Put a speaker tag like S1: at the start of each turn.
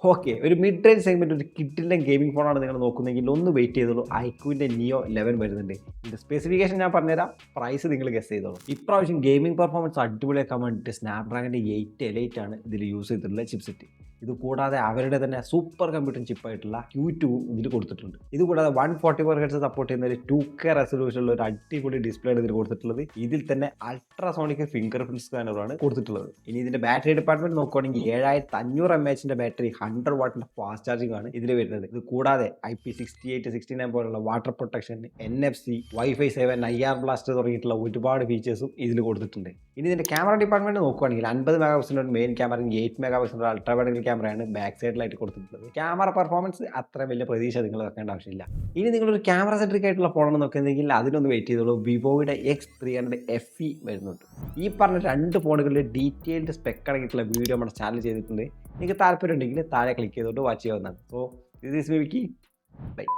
S1: Okay, ഒരു mid range segment ഒരു കിഡിലൻ ഗെയിമിംഗ് ഫോണാണ് നിങ്ങൾ നോക്കുന്നതെങ്കിൽ ഒന്ന് വെയിറ്റ് ചെയ്തോളൂ. ഐക്യൂവിൻ്റെ നിയോ 11 വരുന്നുണ്ട്. ഇതിൻ്റെ സ്പെസിഫിക്കേഷൻ ഞാൻ പറഞ്ഞുതരാം, പ്രൈസ് നിങ്ങൾ ഗസ് ചെയ്തോളൂ. ഇപ്രാവശ്യം ഗെയിമിംഗ് പെർഫോമൻസ് അടിപൊളിയാക്കാൻ വേണ്ടിയിട്ട് സ്നാപ്ഡ്രാഗണിൻ്റെ 8 ആണ് ഇതിൽ യൂസ് ചെയ്തിട്ടുള്ള ചിപ്സെറ്റ്. ഇത് കൂടാതെ അവരുടെ തന്നെ സൂപ്പർ കമ്പ്യൂട്ടിംഗ് ചിപ്പായിട്ടുള്ള Q2 ഇതിൽ കൊടുത്തിട്ടുണ്ട്. ഇത് കൂടാതെ 144 ഹെർട്സ് സപ്പോർട്ട് ചെയ്യുന്ന ഒരു 2K റെസൊല്യൂഷനുള്ള ഒരു അടിപൊളി ഡിസ്പ്ലേ ആണ് ഇതിൽ കൊടുത്തിട്ടുള്ളത്. ഇതിൽ തന്നെ അൾട്രാസോണിക് ഫിംഗർ പ്രിന്റ് സ്കാനറാണ് കൊടുത്തിട്ടുള്ളത്. ഇനി ഇതിന്റെ ബാറ്ററി ഡിപ്പാർട്ട്മെന്റ് നോക്കുകയാണെങ്കിൽ 7500 mAh ബാറ്ററി 100 വാട്ടിന്റെ ഫാസ്റ്റ് ചാർജിംഗ് ആണ് ഇതിൽ വരുന്നത്. ഇത് കൂടാതെ IP68, 69 പോലുള്ള water protection, NFC, Wi-Fi 7, IR blast തുടങ്ങിയിട്ടുള്ള ഒരുപാട് ഫീച്ചേഴ്സും ഇതിൽ കൊടുത്തിട്ടുണ്ട്. ഇനി ഇതിന്റെ ക്യാമറ ഡിപ്പാർട്ട്മെന്റ് നോക്കുകയാണെങ്കിൽ 50 മെഗാപിക്സലിന്റെ മെയിൻ ക്യാമറ, 8 മെഗാപിക്സലിന്റെ അൾട്രാ വൈഡ് ക്യാമറയാണ് ബാക്ക് സൈഡിലായിട്ട് കൊടുത്തിട്ടുള്ളത്. ക്യാമറ പെർഫോമൻസ് അത്ര വലിയ പ്രതീക്ഷ നിങ്ങൾ വെക്കേണ്ട ആവശ്യമില്ല. ഇനി നിങ്ങളൊരു ക്യാമറ സെൻട്രിക് ആയിട്ടുള്ള ഫോണാണ് നോക്കുന്നതെങ്കിൽ അതിനൊന്ന് വെയിറ്റ് ചെയ്തോളൂ. വിവോയുടെ X300 FE വരുന്നുണ്ട്. ഈ പറഞ്ഞ രണ്ട് ഫോണുകളുടെ ഡീറ്റെയിൽഡ് സ്പെക്ക് അടങ്ങിയിട്ടുള്ള വീഡിയോ നമ്മുടെ ചാനൽ ചെയ്തിട്ടുണ്ട്. നിങ്ങൾക്ക് താല്പര്യം ഉണ്ടെങ്കിൽ താഴെ ക്ലിക്ക് ചെയ്തോട്ട് വാച്ച് ചെയ്യാവുന്നതാണ്. So this is Vicky. By.